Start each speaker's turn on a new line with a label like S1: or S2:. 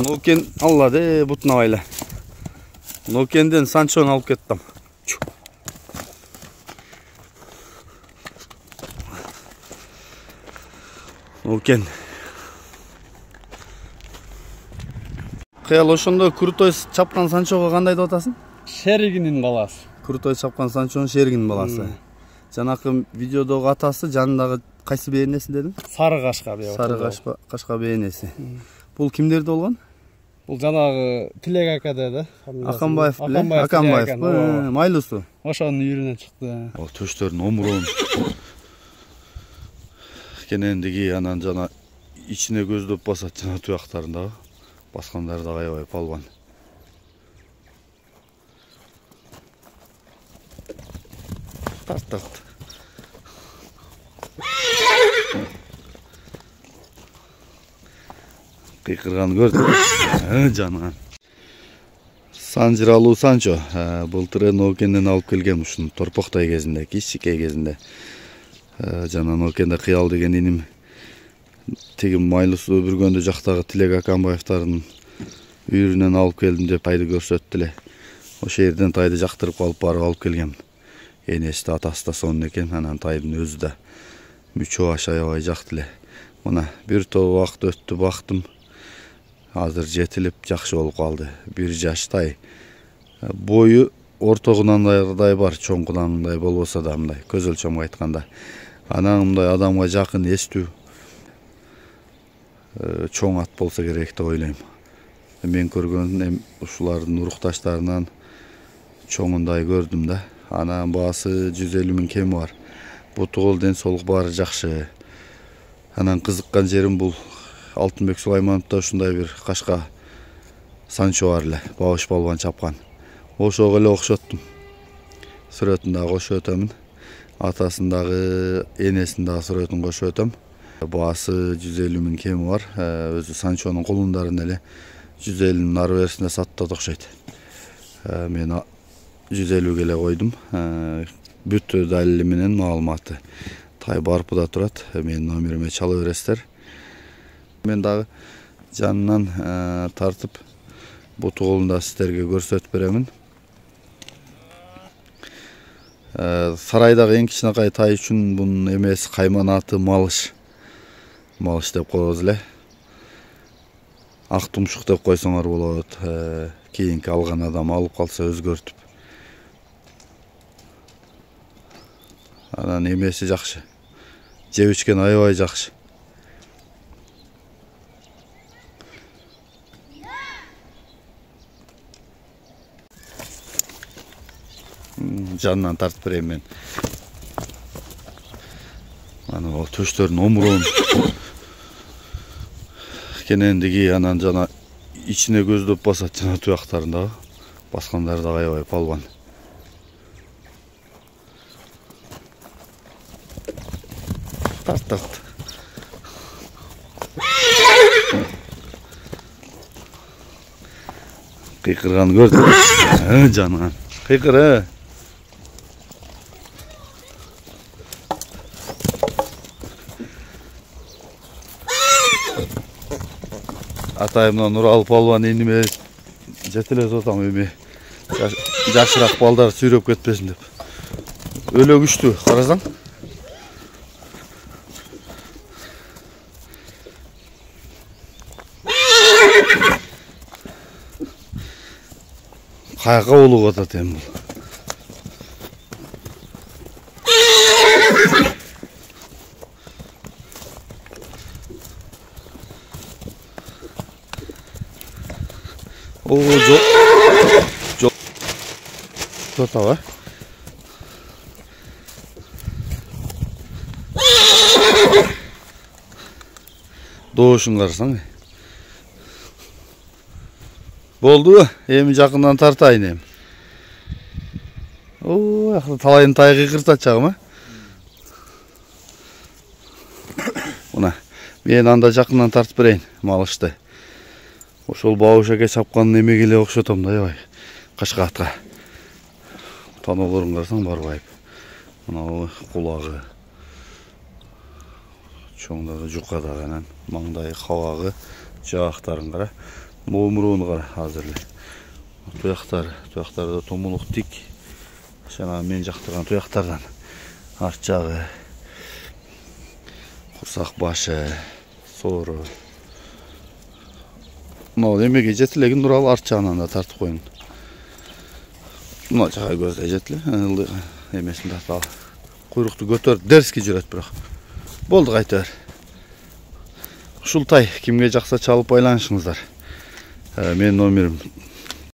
S1: Нокен аллады бутуна байла. Нокенден Санчоны алып кеттім. Нокен. Кыял ошондо крутой чапкан Санчого кандай деп атасың?
S2: Шеригинин баласы.
S1: Крутой чапкан Санчонун Шеригинин баласы. Жанакы видеодогу атасы жанындагы кайсы бейнеси дедиң?
S2: Сары кашка бе.
S1: Сары кашка бейнеси. Бул кимдерде болгон?
S2: Бул жанагы Тилек ака да.
S1: Аканбаев беле? Аканбаев. Майлусу.
S2: Ошонун үйүрүнөн чыкты.
S1: Ал төштөрүн омурун. Кенендиги анан жана ичине көздөп басат жана туяктарындагы. Баскандары да аябай палбан. Тарт. Кыйкырган көрдүм. Жана. Санжыралуу Санчо. Былтыр Нокенден алып келгем ушуну торпоктай кезинде, кичикей кезинде. Жана Нокенде кыял деген иним тиги Майлусу бүргөндө жактагы Тилек Аканбаевдардын үйүрүнөн алып келдим деп тайды көрсөттү эле. Ошол жерден тайды жактырып калып барып алып келгем. Энеси да атасы да сонун экен, анан тайдын өзү да мүчө аябай жакты эле. Мына бир топ убакыт өттү, бактым. Азыр жетилип жакшы болуп калды. 1 жаштай. Бою ортогунандай бар, чоңгунандай болбосо да мындай көз өлчөмү айтканда. Анан мындай адамга жакын эстүү чоң ат болсо керек деп ойлойм. Мен көргөн ушулардын урукташтарынан чоңундай көрдүм да. Анан баасы 150 000 кеми бар. Буту кол ден соолук баары жакшы. Анан кызыккан жерим бул Алтынбек Сулаймановдо ушундай бир кашка Санчо бар эле, бабыш балбан чапкан. Ошого эле окшоттум. Сүрөтүн дагы кошуп өтөмүн. Атасын дагы, энесин дагы сүрөтүн кошуп өтөм. Баасы 150 000 кеми бар. Өзү Санчонун кулундарын эле 150 000 ары берисинде саттады окшойт. Мен 150 эле койдум. Бүт далили менен маалыматы. Тай Барпыда турат. Менин номериме чала бересиздер. Мен дагы жанынан тартып буту колунда сиздерге көрсөтүп беремин. Сарайдагы эң кичинекай тай үчүн бунун эмеси кайманаты малыш. Малыш деп коебуз эле. Ак тумшук деп койсоңор болот. Кийинки алган адам алып калса өзгөртүп. Анан эмеси жакшы. Жеп ичкен аябай жакшы. Жанынан тартып берейин мен. Аны төштөрүн омурун. Кенендиги анан жана ичине көздөп басат жана туяктарындагы. Баскандары да аябай палбан. Тарт. Кыйкырган көрдүм. Жана. Кыйкыр. Атайымдан Нурал палбан иниме жетелеп атам эми. Жакшыраак балдар сүйрөп кетпесин деп. Өлө күчтүү, карасаң. Кайга улуп атат эми бул. Жок. Тота. Доошун карасаң. Болду, эми жакындан тартайын эми. Талайын тай кыйкыртат чагым, Мына, мен анда жакындан тартып берейин малышты. Ошол бабыш эке чапкан эмеге эле окшотом да аябай. Кашка атка. Таноолорун карасаң барбайып. Мына кулагы. Чоңдагы жукадагы анан маңдайы кабагы, жаактарын кара. Muğumuruğunu qara hazırlı. Tuyaqtarda tomuluq tik. Şana men jaqtırgan tuyaqtardan. Artjağı. Qursaq başı. Soru. Mol emege jetilegin Nural artjağından da tartıp koyun. Mol jağa gözde jetli. Emesini da kuyruqtu götör derski жүрөт бирок. Болду кайтар. Ушултай кимге жакса чалып байланышыңыздар. Менин номерим